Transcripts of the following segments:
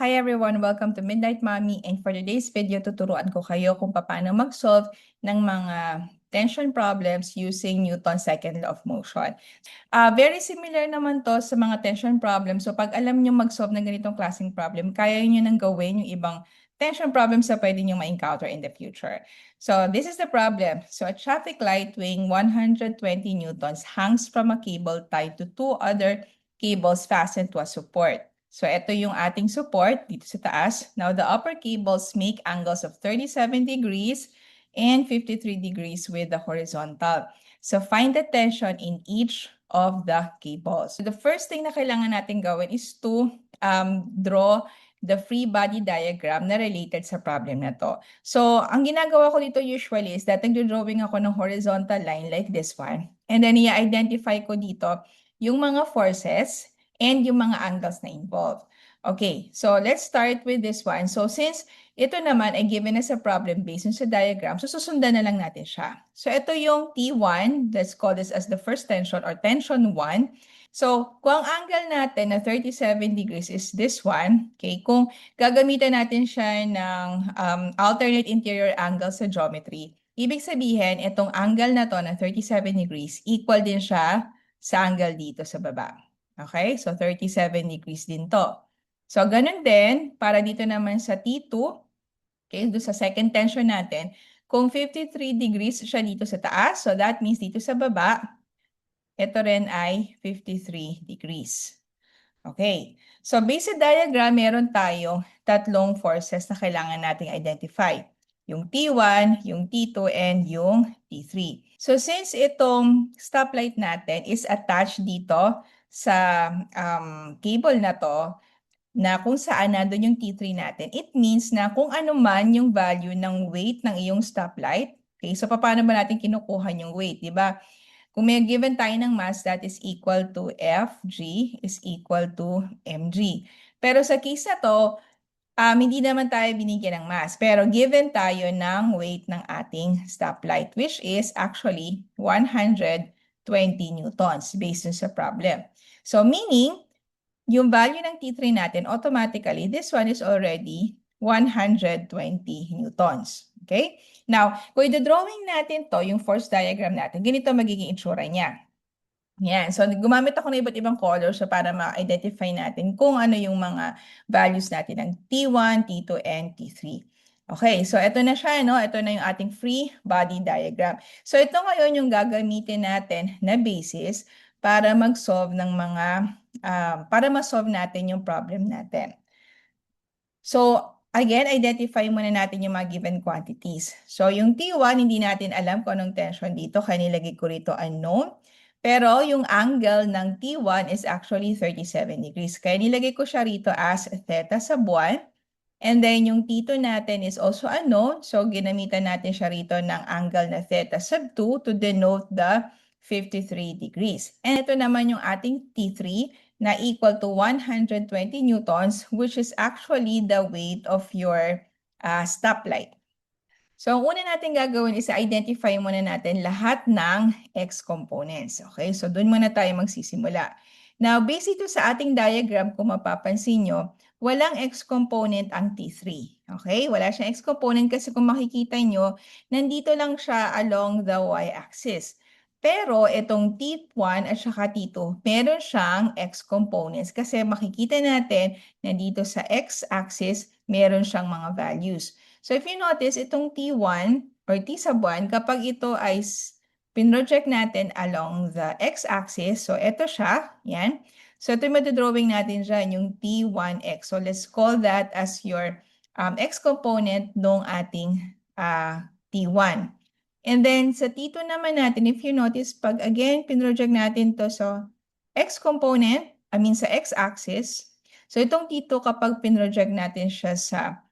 Hi everyone! Welcome to Midnight Mommy, and for today's video, tuturuan ko kayo kung paano mag-solve ng mga tension problems using Newton's second law of motion. Very similar naman to sa mga tension problems. So pag alam nyo mag-solve ng ganitong klaseng problem, kaya nyo nang gawin yung ibang tension problems na pwede nyo ma-encounter in the future. So this is the problem. So a traffic light weighing 120 newtons hangs from a cable tied to two other cables fastened to a support. So ito yung ating support dito sa taas. Now the upper cables make angles of 37 degrees and 53 degrees with the horizontal. So find the tension in each of the cables. So the first thing na kailangan natin gawin is to draw the free body diagram na related sa problem na to. So ang ginagawa ko dito usually is that nagdo-drawing ako ng horizontal line like this one. And then i-identify ko dito yung mga forces and yung mga angles na involved. Okay, so let's start with this one. So since ito naman ay given as a problem based on sa diagram, so susundan na lang natin siya. So ito yung T1, let's call this as the first tension or tension 1. So kung ang angle natin na 37 degrees is this one, okay, kung gagamitan natin siya ng alternate interior angle sa geometry, ibig sabihin itong angle na to na 37 degrees, equal din siya sa angle dito sa baba. Okay, so 37 degrees din to. So, ganun din, para dito naman sa T2, okay, doon sa second tension natin, kung 53 degrees siya dito sa taas, so that means dito sa baba, ito rin ay 53 degrees. Okay, so based sa diagram, meron tayong tatlong forces na kailangan nating identify. Yung T1, yung T2, and yung T3. So since itong stoplight natin is attached dito sa cable na to, na kung saan nandun yung T3 natin, it means na kung ano man yung value ng weight ng iyong stoplight, okay, so paano ba natin kinukuha yung weight, di ba? Kung may given tayo ng mass, that is equal to Fg is equal to mg. Pero sa case na to, hindi naman tayo binigyan ng mass, pero given tayo ng weight ng ating stoplight, which is actually 120 newtons based on sa problem. So meaning, yung value ng T3 natin, automatically, this one is already 120 newtons. Okay? Now, kung i-drawing natin to, yung force diagram natin, ganito magiging itsura niya. Yan. So, gumamit ako ng iba't ibang colors so para ma-identify natin kung ano yung mga values natin ng T1, T2, and T3. Okay, so ito na siya, no? Ito na yung ating free body diagram. So, ito ngayon yung gagamitin natin na basis para mag-solve ng mga para ma-solve natin yung problem natin. So, again, identify muna natin yung mga given quantities. So, yung T1, hindi natin alam kung anong tension dito, kaya nilagay ko rito unknown. Pero yung angle ng T1 is actually 37 degrees. Kaya nilagay ko siya rito as theta sa buwan. And then yung T2 natin is also unknown. So, ginamitan natin siya rito ng angle na theta sub 2 to denote the 53 degrees. And ito naman yung ating T3 na equal to 120 newtons, which is actually the weight of your stoplight. So, ang una natin gagawin is identify muna natin lahat ng X components. Okay? So, doon muna tayo magsisimula. Now, based ito sa ating diagram, kung mapapansin nyo, walang X component ang T3. Okay? Wala siyang X component kasi kung makikita nyo, nandito lang siya along the Y-axis. Pero itong T1 at saka T2, meron siyang X components kasi makikita natin na dito sa X-axis, meron siyang mga values. So if you notice, itong T1 or T sa buwan, kapag ito ay pinroject natin along the X-axis, so ito siya, yan. So ito yung drawing natin dyan, yung T1X. So let's call that as your X component ng ating T1. And then sa T2 naman natin, if you notice, pag again, pinroject natin to sa X component, sa X-axis, so itong T2 kapag pinroject natin siya sa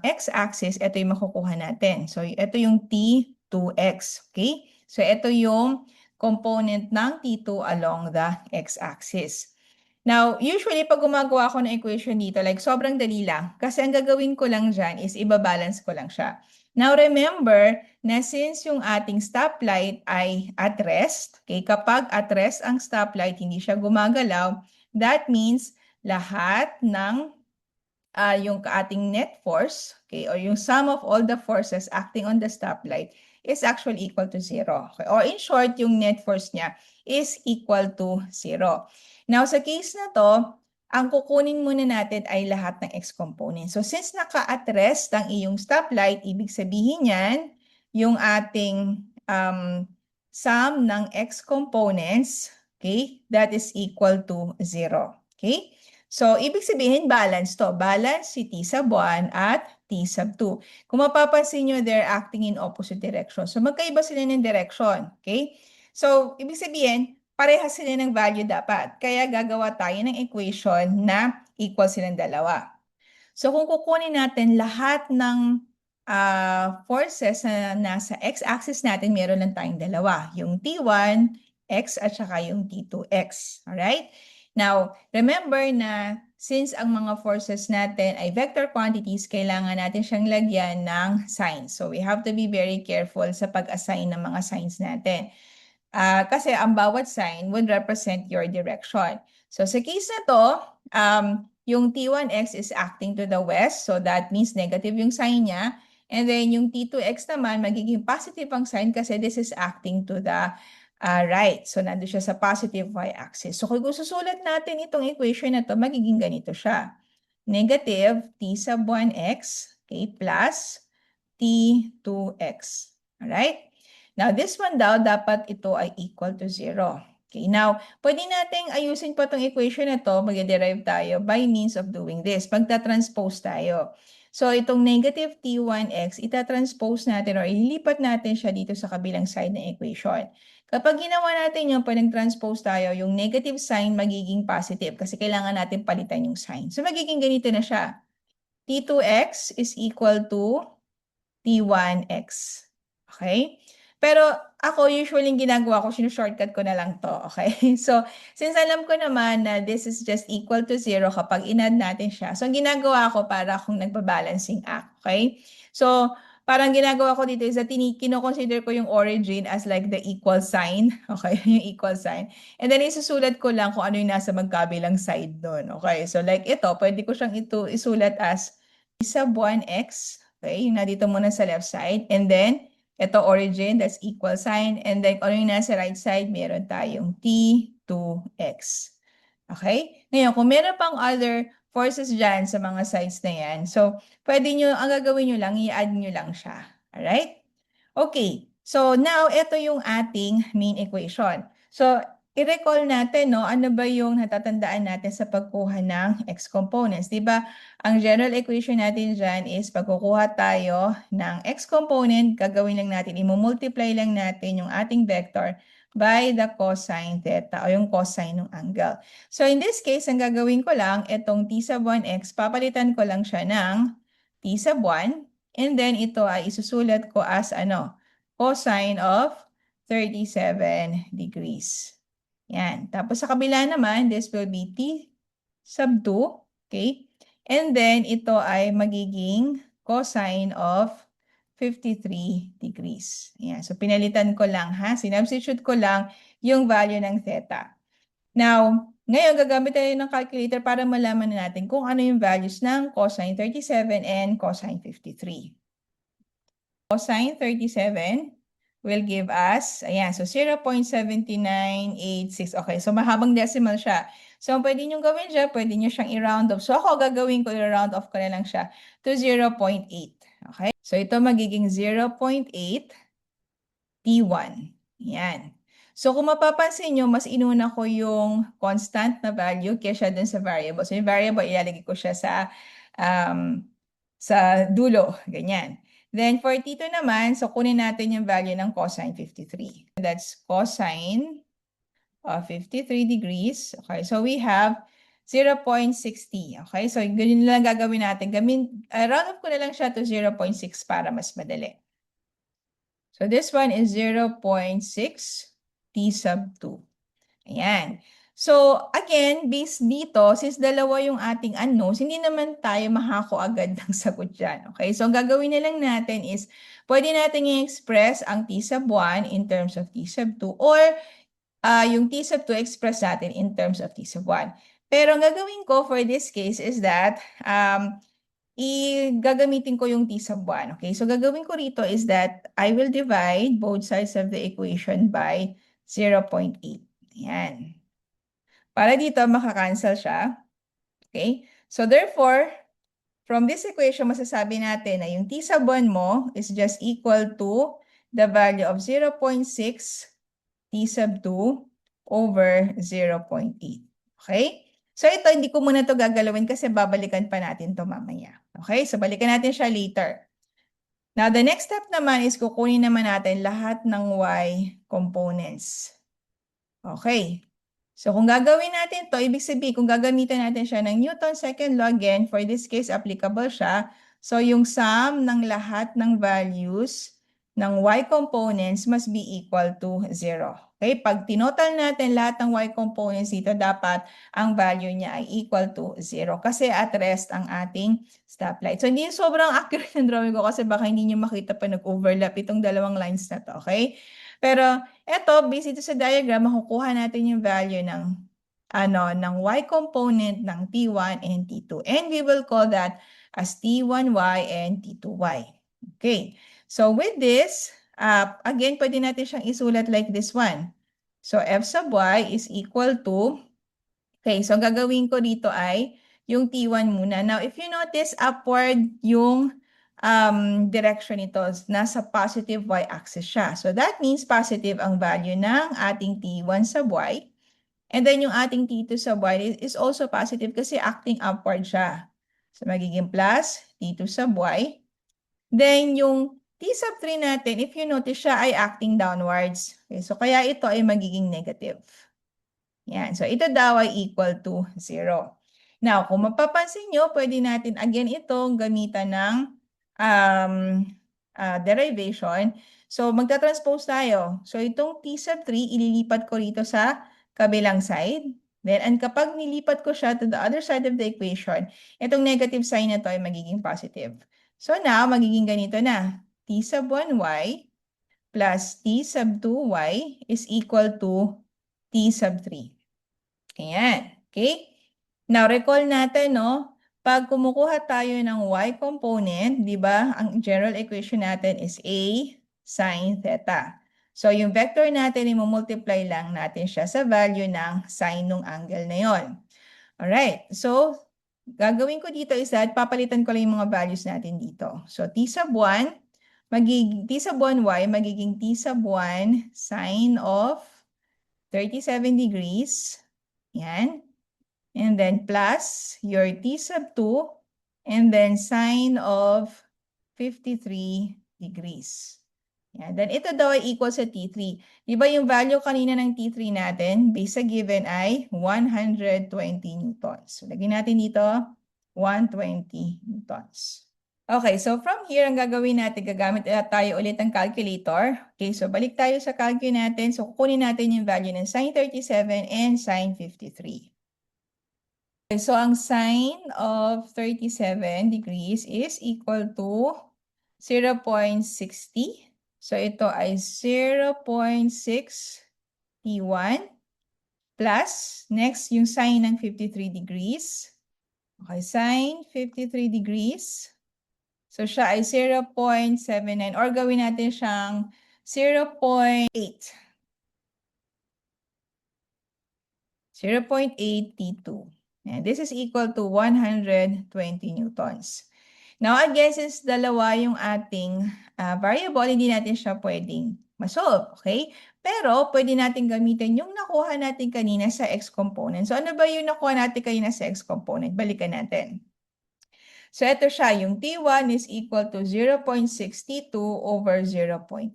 X-axis, ito yung makukuha natin. So, ito yung T2X, okay? So, ito yung component ng T2 along the X-axis. Now, usually, pag gumagawa ako ng equation dito, like, sobrang dali lang. Kasi ang gagawin ko lang dyan is ibabalance ko lang siya. Now, remember na since yung ating stoplight ay at rest, okay, kapag at rest ang stoplight, hindi siya gumagalaw, that means lahat ng yung ating net force, okay, or yung sum of all the forces acting on the stoplight is actually equal to 0. Okay? Or in short, yung net force niya is equal to 0. Now, sa case na to, ang kukunin muna natin ay lahat ng x components. So, since naka-at-rest ang iyong stoplight, ibig sabihin yan, yung ating sum ng x components, okay, that is equal to 0. Okay? So, ibig sabihin, balance to. Balance si T sub 1 at T sub 2. Kung mapapansin nyo, they're acting in opposite direction. So, magkaiba sila ng direction. Okay? So, ibig sabihin, parehas sila ng value dapat. Kaya gagawa tayo ng equation na equal silang dalawa. So, kung kukunin natin lahat ng forces na nasa x-axis natin, meron lang tayong dalawa. Yung T1, x at saka yung T2x. Alright? Now, remember na since ang mga forces natin ay vector quantities, kailangan natin siyang lagyan ng signs. So, we have to be very careful sa pag-assign ng mga signs natin. Kasi ang bawat sign would represent your direction. So, sa case na to, yung T1x is acting to the west, so that means negative yung sign niya. And then yung T2x naman, magiging positive ang sign kasi this is acting to the right. So, nandun siya sa positive y-axis. So, kung susulat natin itong equation na to, magiging ganito siya. Negative T sub 1x, okay, plus T2x. Alright? Now, this one daw, dapat ito ay equal to 0. Okay, now, pwede nating ayusin pa itong equation na to, mag-derive tayo by means of doing this. Magta-transpose tayo. So, itong negative T1x, itatranspose natin or ilipat natin siya dito sa kabilang side ng equation. Kapag ginawa natin yun, pag nag-transpose tayo, yung negative sign magiging positive kasi kailangan natin palitan yung sign. So, magiging ganito na siya. T2x is equal to T1x. Okay? Pero ako, usually ginagawa ko, shortcut ko na lang to. Okay? So, since alam ko naman na this is just equal to 0 kapag in-add natin siya. So, ang ginagawa ko para akong nagbabalancing act. Okay? So, parang ginagawa ko dito is that kino-consider ko yung origin as like the equal sign. Okay? Yung equal sign. And then, isusulat ko lang kung ano yung nasa magkabilang side doon. Okay? So, like ito, pwede ko siyang isulat as T sub 1x. Okay? Yung nandito muna sa left side. And then, ito origin, that's equal sign. And then, kung ano yung nasa right side, meron tayong T2x. Okay? Ngayon, kung meron pang other forces dyan sa mga sides na yan, so, pwede nyo, ang gagawin nyo lang, i-add nyo lang siya. Alright? Okay. So, now, ito yung ating main equation. So, i-recall natin, no, ano ba yung natatandaan natin sa pagkuha ng x components. Diba? Ang general equation natin dyan is pagkukuha tayo ng x component, gagawin lang natin, i-multiply lang natin yung ating vector by the cosine theta o yung cosine ng angle. So, in this case, ang gagawin ko lang, itong t sub 1x, papalitan ko lang siya ng t sub 1, and then ito ay isusulat ko as ano, cosine of 37 degrees. Yan. Tapos sa kabila naman, this will be t sub 2. Okay? And then, ito ay magiging cosine of 53 degrees. Yan. So, pinalitan ko lang ha. Sinubstitute ko lang yung value ng theta. Now, ngayon gagamit tayo ng calculator para malaman natin kung ano yung values ng cosine 37 and cosine 53. Cosine 37 will give us, ayan, so 0.7986. Okay, so mahabang decimal siya. So, pwede nyo gawin siya, pwede nyo siyang i-round off. So, ako gagawin ko, i-round off ko na lang siya to 0.8. Okay? So, ito magiging 0.8 T1. Yan. So, kung mapapansin nyo, mas inuna ko yung constant na value kaysa dun sa variable. So, yung variable, ilalagay ko siya sa dulo. Ganyan. Then, for T2 naman, so kunin natin yung value ng cosine 53. That's cosine of 53 degrees. Okay, so we have 0.60. Okay, so ganyan lang gagawin natin. Round off ko na lang siya to 0.6 para mas madali. So this one is 0.6 T sub 2. Ayan. So, again, based dito, since dalawa yung ating unknowns, hindi naman tayo mahako agad ng sagot dyan. Okay? So, ang gagawin na lang natin is, pwede natin i-express ang T sub 1 in terms of T sub 2 or yung T sub 2 express natin in terms of T sub 1. Pero ang gagawin ko for this case is that, gagamitin ko yung T sub 1. Okay, so gagawin ko rito is that I will divide both sides of the equation by 0.8. Ayan. Para dito, makakancel siya. Okay, so therefore, from this equation, masasabi natin na yung T sub 1 mo is just equal to the value of 0.6 T sub 2 over 0.8. Okay? So ito, hindi ko muna to gagalawin kasi babalikan pa natin to mamaya. Okay? So balikan natin siya later. Now, the next step naman is kukunin naman natin lahat ng y components. Okay. So kung gagawin natin to, ibig sabihin, kung gagamitan natin siya ng Newton's second law again, for this case, applicable siya. So yung sum ng lahat ng values ng y components must be equal to 0. Okay? Pag tinotal natin lahat ng y components dito, dapat ang value niya ay equal to 0. Kasi at rest ang ating stoplight. So hindi sobrang accurate ng drawing ko kasi baka hindi niyo makita pa nag-overlap itong dalawang lines na to. Okay? Pero eto, based ito sa diagram, makukuha natin yung value ng ng y component ng T1 and T2. And we will call that as T1y and T2y. Okay. So with this, again, pwede natin siyang isulat like this one. So f sub y is equal to, okay, so gagawin ko dito ay yung T1 muna. Now, if you notice, upward yung direction nito, nasa positive y-axis siya. So that means positive ang value ng ating T1 sub y. And then yung ating T2 sub y is also positive kasi acting upward siya. So magiging plus T2 sub y. Then yung T sub 3 natin, if you notice siya ay acting downwards. Okay, so kaya ito ay magiging negative. Yan. So ito daw ay equal to 0. Now, kung mapapansin nyo, pwede natin again itong gamitan ng derivation. So, magta-transpose tayo. So, itong T sub 3, ililipat ko rito sa kabilang side. Then, and kapag nilipat ko siya to the other side of the equation, itong negative sign na to ay magiging positive. So, now, magiging ganito na. T sub 1y plus T sub 2y is equal to T sub 3. Ayan. Okay? Now, recall natin, no? Pag kumukuha tayo ng y component, di ba, ang general equation natin is a sine theta. So, yung vector natin, i-multiply lang natin siya sa value ng sine ng angle na yon. Alright. So, gagawin ko dito is that papalitan ko lang yung mga values natin dito. So, t sub 1, T sub 1y, magiging t sub 1 sine of 37 degrees. Yan. And then plus your T sub 2, and then sine of 53 degrees. Yan. Then ito daw ay equal sa T3. Di ba yung value kanina ng T3 natin, based sa given ay 120 newtons. So, lagyan natin dito, 120 newtons. Okay, so from here, ang gagawin natin, gagamit tayo ulit ng calculator. Okay, so balik tayo sa calculator natin. So, kukunin natin yung value ng sine 37 and sine 53. Okay, so ang sine of 37 degrees is equal to 0.60. So ito ay 0.6 T1 plus, next yung sine ng 53 degrees. Okay, sine 53 degrees. So siya ay 0.79 or gawin natin siyang 0.8. 0.8 T2. And this is equal to 120 newtons. Now, again, since dalawa yung ating variable, hindi natin siya pwedeng masolve, okay? Pero, pwede natin gamitin yung nakuha natin kanina sa x component. So, ano ba yung nakuha natin kanina sa x component? Balikan natin. So, ito siya. Yung T1 is equal to 0.62 over 0.8.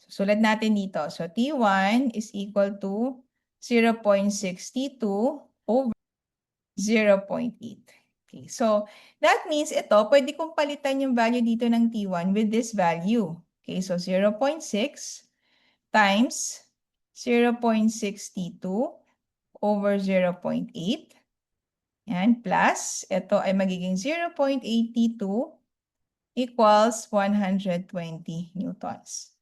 So, sulat natin dito. So, T1 is equal to 0.62 over 0.8. Okay, so that means ito, pwede kong palitan yung value dito ng T1 with this value. Okay, so 0.6 times 0.62 over 0.8. Yan, plus, ito ay magiging 0.82 equals 120 newtons.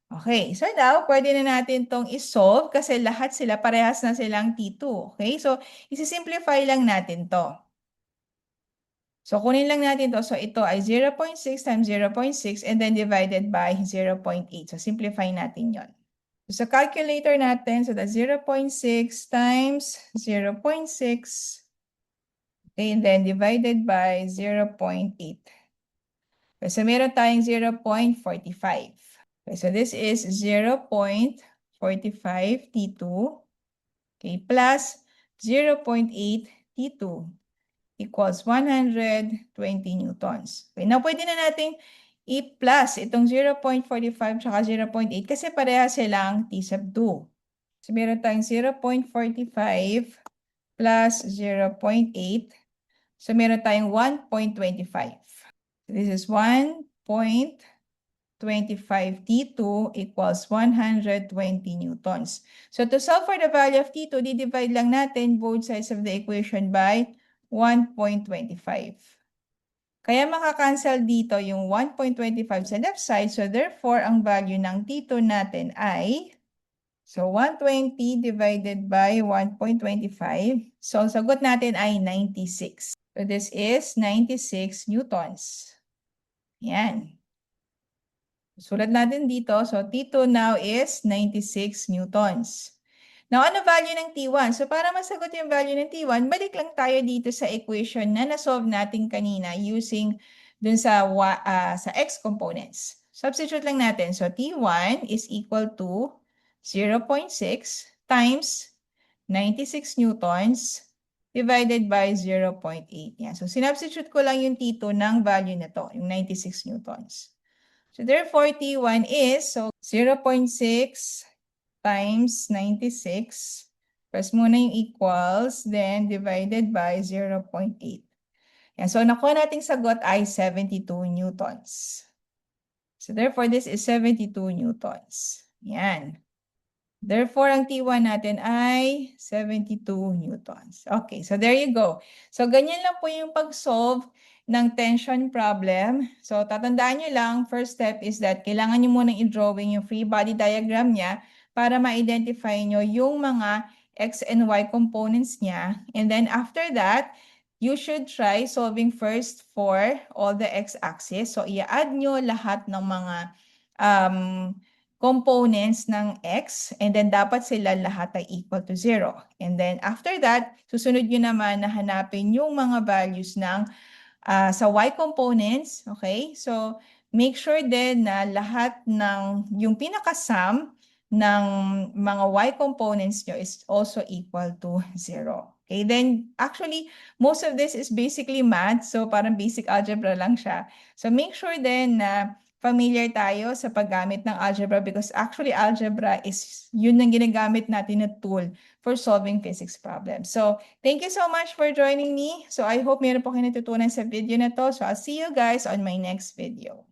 Okay, so now, pwede na natin itong isolve kasi lahat sila, parehas na silang T2. Okay, so isi-simplify lang natin to. So, kunin lang natin to. So, ito ay 0.6 times 0.6 and then divided by 0.8. So, simplify natin yon. Sa calculator natin, so that's 0.6 times 0.6 and then divided by 0.8. Okay, so meron tayong 0.45. Okay, so this is 0.45 T2 okay, plus 0.8 T2 equals 120 newtons. Okay, now pwede na natin i-plus itong 0.45 tsaka 0.8 kasi pareha silang T sub 2. So meron tayong 0.45 plus 0.8. So meron tayong 1.25. So this is 1.25 T2 equals 120 newtons. So to solve for the value of T2, di-divide lang natin both sides of the equation by 1.25. Kaya makakancel dito yung 1.25 sa left side. So therefore, ang value ng T2 natin ay, so 120 divided by 1.25. So ang sagot natin ay 96. So this is 96 newtons. Yan. Sulat natin dito. So T2 now is 96 newtons. Now, ano value ng T1? So, para masagot yung value ng T1, balik lang tayo dito sa equation na nasolve natin kanina using dun sa X components. Substitute lang natin. So, T1 is equal to 0.6 times 96 newtons divided by 0.8. Yan. So, sinubstitute ko lang yung T2 ng value na to, yung 96 newtons. So, therefore, T1 is 0.6 times 96. Press muna yung equals, then divided by 0.8. Yan. So, nakuha nating sagot ay 72 newtons. So, therefore, this is 72 newtons. Yan. Therefore, ang T1 natin ay 72 newtons. Okay, so there you go. So, ganyan lang po yung pag-solve ng tension problem. So, tatandaan nyo lang, first step is that kailangan nyo munang i-drawing yung free body diagram niya para ma-identify nyo yung mga X and Y components niya. And then after that, you should try solving first for all the X-axis. So, i-add nyo lahat ng mga components ng X and then dapat sila lahat ay equal to 0. And then after that, susunod nyo naman na hanapin yung mga values ng sa Y components, okay? So, make sure din na lahat ng yung pinaka-sum ng mga Y components nyo is also equal to 0. Okay, then actually, most of this is basically math, so parang basic algebra lang siya. So make sure din na familiar tayo sa paggamit ng algebra because actually algebra is yun ang ginagamit natin na tool for solving physics problems. So, thank you so much for joining me. So, I hope meron po kayo natutunan sa video na to. So, I'll see you guys on my next video.